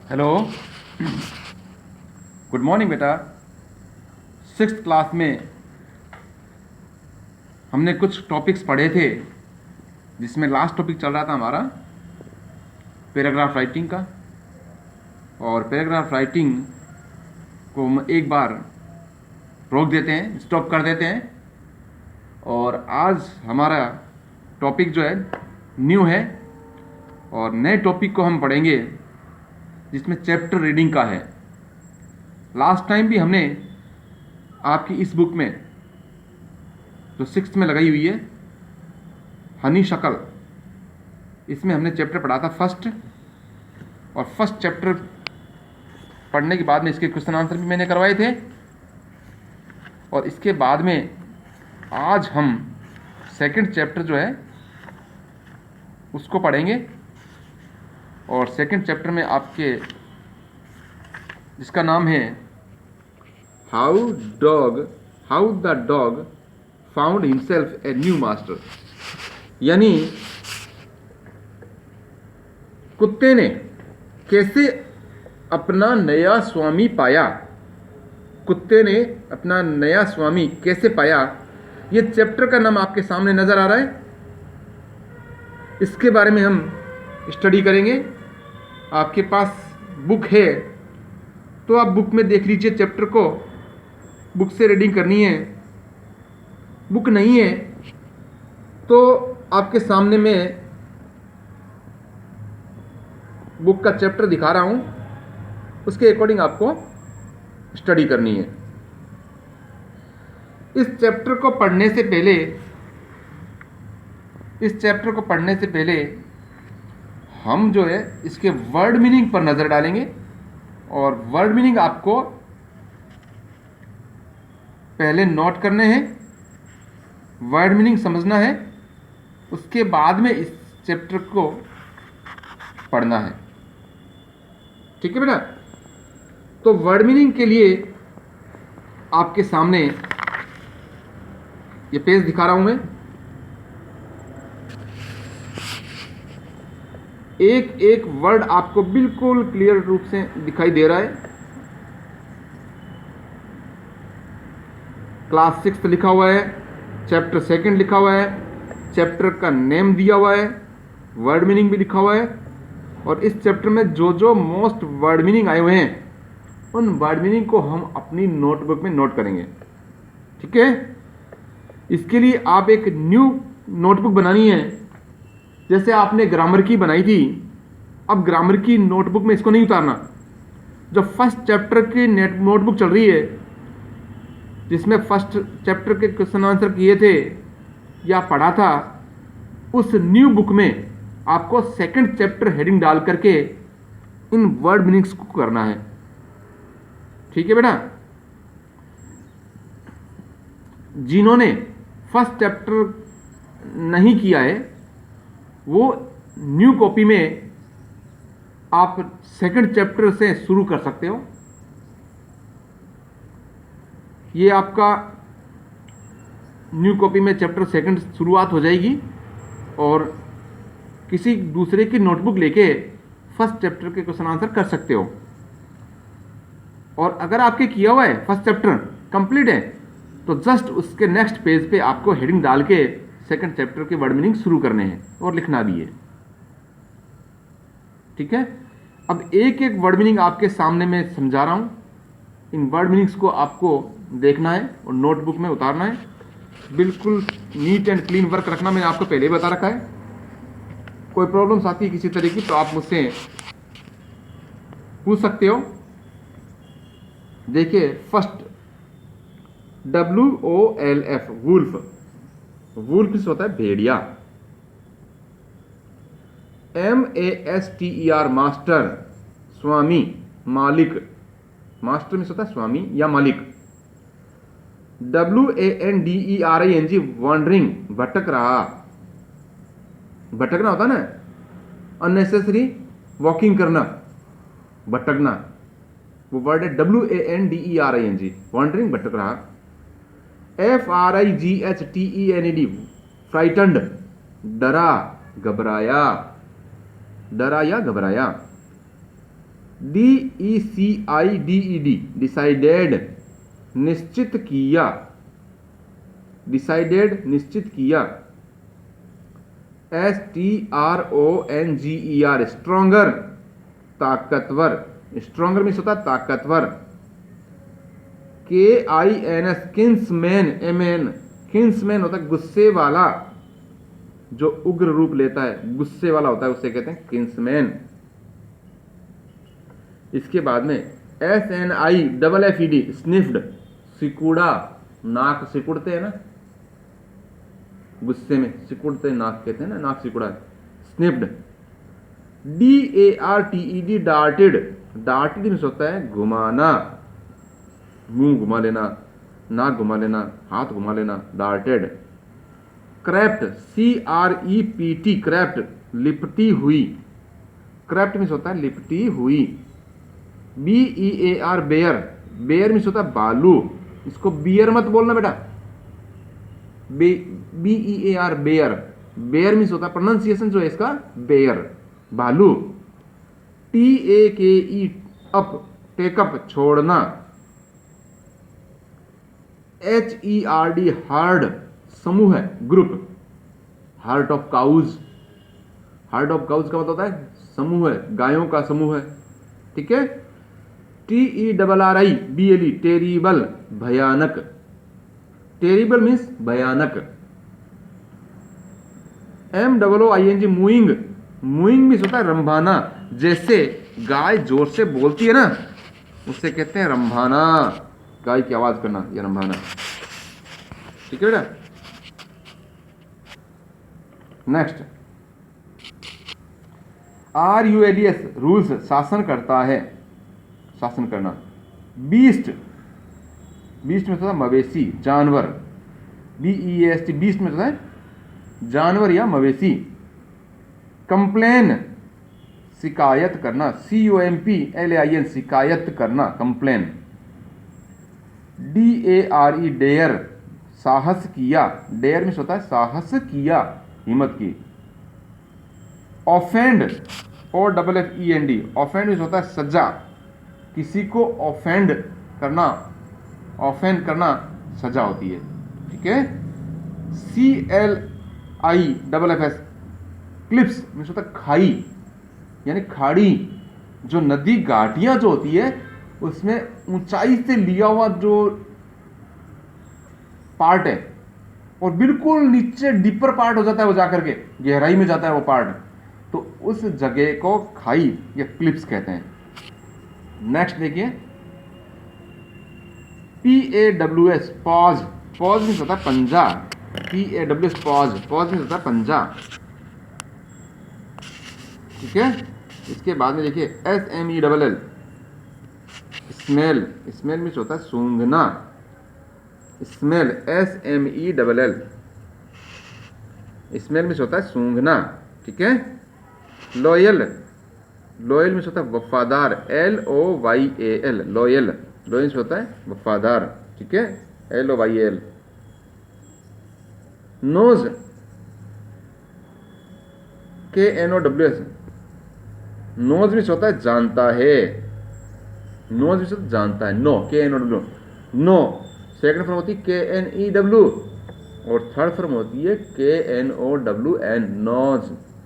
Hello. Good morning बेटा। Sixth class में हमने कुछ टॉपिक्स पढ़े थे, जिसमें लास्ट टॉपिक चल रहा था हमारा पैराग्राफ राइटिंग का। और पैराग्राफ राइटिंग को हम एक बार रोक देते हैं, स्टॉप कर देते हैं। और आज हमारा टॉपिक जो है न्यू है, और नए टॉपिक को हम पढ़ेंगे जिसमें चैप्टर रीडिंग का है। लास्ट टाइम भी हमने आपकी इस बुक में जो सिक्स्थ में लगाई हुई है हनी शकल, इसमें हमने चैप्टर पढ़ा था फर्स्ट। और फर्स्ट चैप्टर पढ़ने के बाद में इसके क्वेश्चन आंसर भी मैंने करवाए थे। और इसके बाद में आज हम सेकंड चैप्टर जो है उसको पढ़ेंगे। और सेकंड चैप्टर में आपके जिसका नाम है how the dog found himself a new master, यानी कुत्ते ने कैसे अपना नया स्वामी पाया। कुत्ते ने अपना नया स्वामी कैसे पाया, ये चैप्टर का नाम आपके सामने नजर आ रहा है। इसके बारे में हम स्टडी करेंगे। आपके पास बुक है तो आप बुक में देख लीजिए चैप्टर को, बुक से रीडिंग करनी है। बुक नहीं है तो आपके सामने मैं बुक का चैप्टर दिखा रहा हूं, उसके अकॉर्डिंग आपको स्टडी करनी है। इस चैप्टर को पढ़ने से पहले हम जो है इसके वर्ड मीनिंग पर नजर डालेंगे। और वर्ड मीनिंग आपको पहले नोट करने हैं, वर्ड मीनिंग समझना है, उसके बाद में इस चैप्टर को पढ़ना है। ठीक है बेटा। तो वर्ड मीनिंग के लिए आपके सामने ये पेज दिखा रहा हूं मैं। एक एक वर्ड आपको बिल्कुल क्लियर रूप से दिखाई दे रहा है। क्लास 6 लिखा हुआ है, चैप्टर सेकंड लिखा हुआ है, चैप्टर का नेम दिया हुआ है, वर्ड मीनिंग भी लिखा हुआ है। और इस चैप्टर में जो जो मोस्ट वर्ड मीनिंग आए हुए हैं उन वर्ड मीनिंग को हम अपनी नोटबुक में नोट करेंगे। ठीक है। इसके लिए आप एक न्यू नोटबुक बनानी है, जैसे आपने ग्रामर की बनाई थी। अब ग्रामर की नोटबुक में इसको नहीं उतारना। जो फर्स्ट चैप्टर की नोटबुक चल रही है, जिसमें फर्स्ट चैप्टर के क्वेश्चन आंसर किए थे या पढ़ा था, उस न्यू बुक में आपको सेकंड चैप्टर हेडिंग डाल करके इन वर्ड मीनिंग्स को करना है। ठीक है बेटा। जिन्होंने फर्स्ट चैप्टर नहीं किया है वो न्यू कॉपी में आप सेकंड चैप्टर से शुरू कर सकते हो। ये आपका न्यू कॉपी में चैप्टर सेकंड शुरुआत हो जाएगी। और किसी दूसरे की नोटबुक लेके फर्स्ट चैप्टर के क्वेश्चन आंसर कर सकते हो। और अगर आपके किया हुआ है फर्स्ट चैप्टर कंप्लीट है तो जस्ट उसके नेक्स्ट पेज पे आपको हेडिंग डाल के सेकंड चैप्टर के वर्ड मीनिंग शुरू करने हैं और लिखना भी है। ठीक है। अब एक एक वर्ड मीनिंग आपके सामने मैं समझा रहा हूं। इन वर्ड मीनिंग्स को आपको देखना है और नोटबुक में उतारना है। बिल्कुल नीट एंड क्लीन वर्क रखना, मैंने आपको पहले ही बता रखा है। कोई प्रॉब्लम्स आती है किसी तरह की तो आप मुझसे पूछ सकते हो। देखिए फर्स्ट WOLF वुल्फ, वुल्फ से होता है भेड़िया। MASTER मास्टर, स्वामी, मालिक। मास्टर में होता है स्वामी या मालिक। WANDERING वॉन्डरिंग, भटक रहा। भटकना होता ना, अननेसेसरी वॉकिंग करना, भटकना, वो वर्ड है WANDERING, वॉन्डरिंग, भटक रहा। FRIGHTENED फ्राइटंड, डरा, घबराया, डरा या घबराया। DECIDED, डिसाइडेड, निश्चित किया, डिसाइडेड निश्चित किया। STRONGER, स्ट्रोंगर, ताकतवर, स्ट्रोंगर मीन्स होता है ताकतवर। KINS, किंसमैन, MN, किंसमैन होता है गुस्से वाला, जो उग्र रूप लेता है, गुस्से वाला होता है, उसे कहते हैं किंसमैन। इसके बाद में SNIFFED, स्निफ्ड, सिकुड़ा, नाक सिकुड़ते हैं ना, गुस्से में सिकुड़ते नाक कहते हैं ना, नाक सिकुड़ा, sniffed. DARTED, darted, darted means होता है घुमाना, मुंह घुमा लेना, नाक घुमा लेना, हाथ घुमा लेना, डार्टेड। क्रैप्ट, CREPT, क्रैप्ट, लिपटी हुई, क्रैप्ट मीन्स होता है लिपटी हुई। BEAR, बेयर, बेयर मीन्स होता है बालू, इसको बियर मत बोलना बेटा, BEAR, बेयर, बेयर मीन्स होता है, प्रोनाउंसिएशन जो है इसका बेयर, भालू। TAKE, अप, टेकअप, छोड़ना। HERD, हर्ड, समूह है, group. Heart of cows, heart of cows का मतलब होता है समूह है, गायों का समूह है, ठीक है। TERRIBLE, टेरिबल, भयानक, टेरिबल मीन्स भयानक। MOOING, मूइंग, मूइंग मीन्स होता है रंभाना, जैसे गाय जोर से बोलती है ना, उससे कहते हैं रंभाना, गाय की आवाज करना, या रंभाना, ठीक है बेटा। नेक्स्ट, RULES, रूल्स, शासन करता है, शासन करना। बीस्ट, बीस्ट में होता है मवेशी, जानवर, BEAST, बीस्ट में होता है जानवर या मवेशी। कंप्लेन, शिकायत करना, COMPLAIN, शिकायत करना, कंप्लेन। DARE, डेयर, साहस किया, डेयर में होता है साहस किया, हिम्मत की। ऑफेंड, OFFEND, ऑफेंड में होता है सजा, किसी को ऑफेंड करना, ऑफेंड करना सजा होती है, ठीक है। CLIFFS, क्लिप्स में होता है खाई, यानी खाड़ी, जो नदी घाटियां जो होती है उसमें ऊंचाई से लिया हुआ जो पार्ट है और बिल्कुल नीचे डीपर पार्ट हो जाता है, वो जाकर के गहराई में जाता है वो पार्ट, तो उस जगह को खाई या क्लिप्स कहते हैं। नेक्स्ट देखिए, PAWS, पॉज, पॉज में होता है पंजा, PAWS, पॉज, पॉज में होता है पंजा, ठीक है। इसके बाद में देखिए SMELL, स्मेल, स्मेल में होता है सूंघना, स्मेल, SMELL, स्मेल में होता है सूंघना, ठीक है। लॉयल, लॉयल में होता है वफादार, LOYAL, लॉयल, लॉयल में होता है वफादार, ठीक है, LOYAL। नोज, KNOWS, नोज में होता है जानता है, नोज में जानता है, know, KNOW, know. Second form होती है KNEW और थर्ड फॉर्म होती है KNOWN, नोज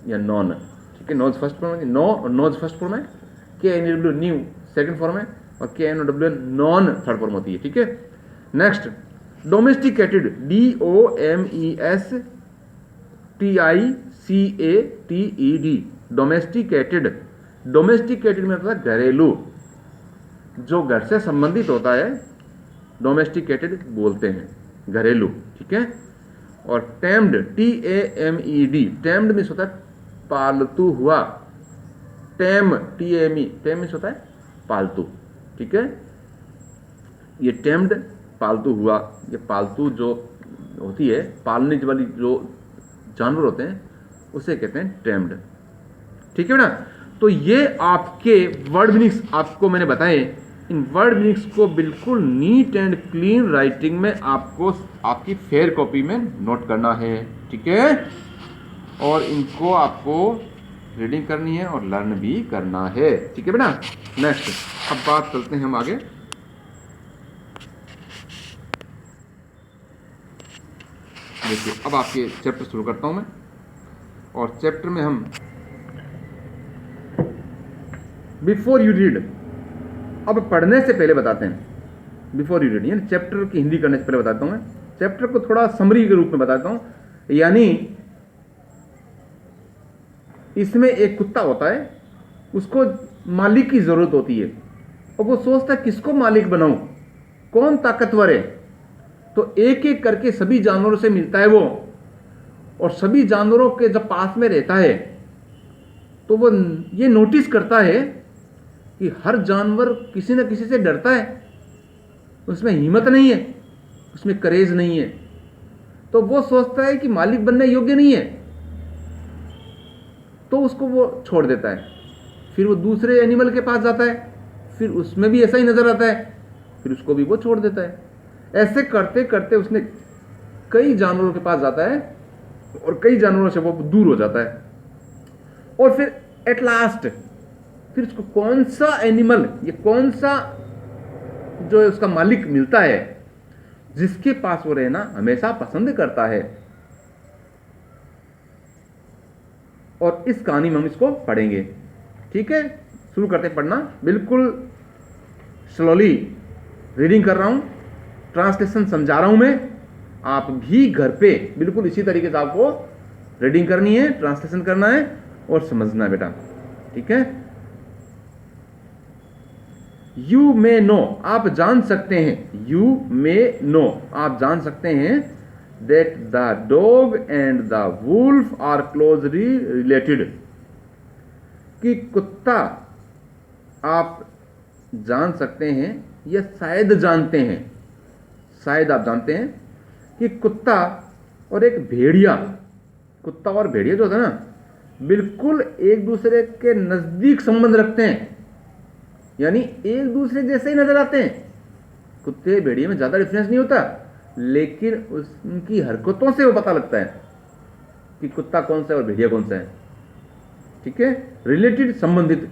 या नॉन, ठीक है। नोज फर्स्ट फॉर्म है, नो, और नोज फर्स्ट फॉर्म है, KNEW न्यू सेकंड फॉर्म है, और KNOWN नॉन थर्ड फॉर्म होती है, ठीक है। Next, domesticated, DOMESTICATED, domesticated, domesticated में मतलब घरेलू, जो घर से संबंधित होता है, डोमेस्टिकेटेड बोलते हैं, घरेलू, ठीक है। और टेम्ड, TAMED, टेम्ड में होता है पालतू हुआ, टेम, TAME, टेम में होता है पालतू, ठीक है। ये टेम्ड पालतू हुआ, ये पालतू जो होती है, पालने वाली जो जानवर होते हैं उसे कहते हैं टेम्ड, ठीक है ना। तो ये आपके वर्ड मीनिंग्स आपको मैंने बताए, इन वर्ड मीनिंग्स को बिल्कुल नीट एंड क्लीन राइटिंग में आपको आपकी फेयर कॉपी में नोट करना है, ठीक है। और इनको आपको रीडिंग करनी है और लर्न भी करना है। ठीक है बेटा। नेक्स्ट अब बात करते हैं हम आगे। देखिए अब आपके चैप्टर शुरू करता हूं मैं, और चैप्टर में हम बिफोर यू रीड, अब पढ़ने से पहले बताते हैं, बिफोर यू रीड यानी चैप्टर की हिंदी करने से पहले बताता हूं मैं चैप्टर को थोड़ा समरी के रूप में बताता हूं। यानी इसमें एक कुत्ता होता है, उसको मालिक की जरूरत होती है और वो सोचता है किसको मालिक बनाऊं, कौन ताकतवर है। तो एक एक करके सभी जानवरों से मिलता है वो, और सभी जानवरों के जब पास में रहता है तो वो ये नोटिस करता है कि हर जानवर किसी न किसी से डरता है, उसमें हिम्मत नहीं है, उसमें करेज नहीं है। तो वो सोचता है कि मालिक बनने योग्य नहीं है, तो उसको वो छोड़ देता है। फिर वो दूसरे एनिमल के पास जाता है, फिर उसमें भी ऐसा ही नजर आता है, फिर उसको भी वो छोड़ देता है। ऐसे करते करते उसने कई जानवरों के पास जाता है और कई जानवरों से वो दूर हो जाता है। और फिर एट लास्ट फिर उसको कौन सा एनिमल, ये कौन सा जो उसका मालिक मिलता है जिसके पास वो रहना हमेशा पसंद करता है। और इस कहानी में हम इसको पढ़ेंगे। ठीक है, शुरू करते हैं पढ़ना। बिल्कुल स्लोली रीडिंग कर रहा हूं, ट्रांसलेशन समझा रहा हूं मैं। आप भी घर पे बिल्कुल इसी तरीके से आपको रीडिंग करनी है, ट्रांसलेशन करना है और समझना है बेटा। ठीक है। यू मे नो, आप जान सकते हैं, यू मे नो आप जान सकते हैं, that the dog and the wolf are closely related, कि कुत्ता, आप जान सकते हैं या शायद जानते हैं, शायद आप जानते हैं कि कुत्ता और एक भेड़िया, कुत्ता और भेड़िया जो होता है ना, बिल्कुल एक दूसरे के नजदीक संबंध रखते हैं, यानी एक दूसरे जैसे ही नजर आते हैं। कुत्ते भेड़िए में ज्यादा डिफरेंस नहीं होता, लेकिन उनकी हरकतों से वो पता लगता है कि कुत्ता कौन सा है और भेड़िया कौन सा है। ठीक है, रिलेटेड, संबंधित।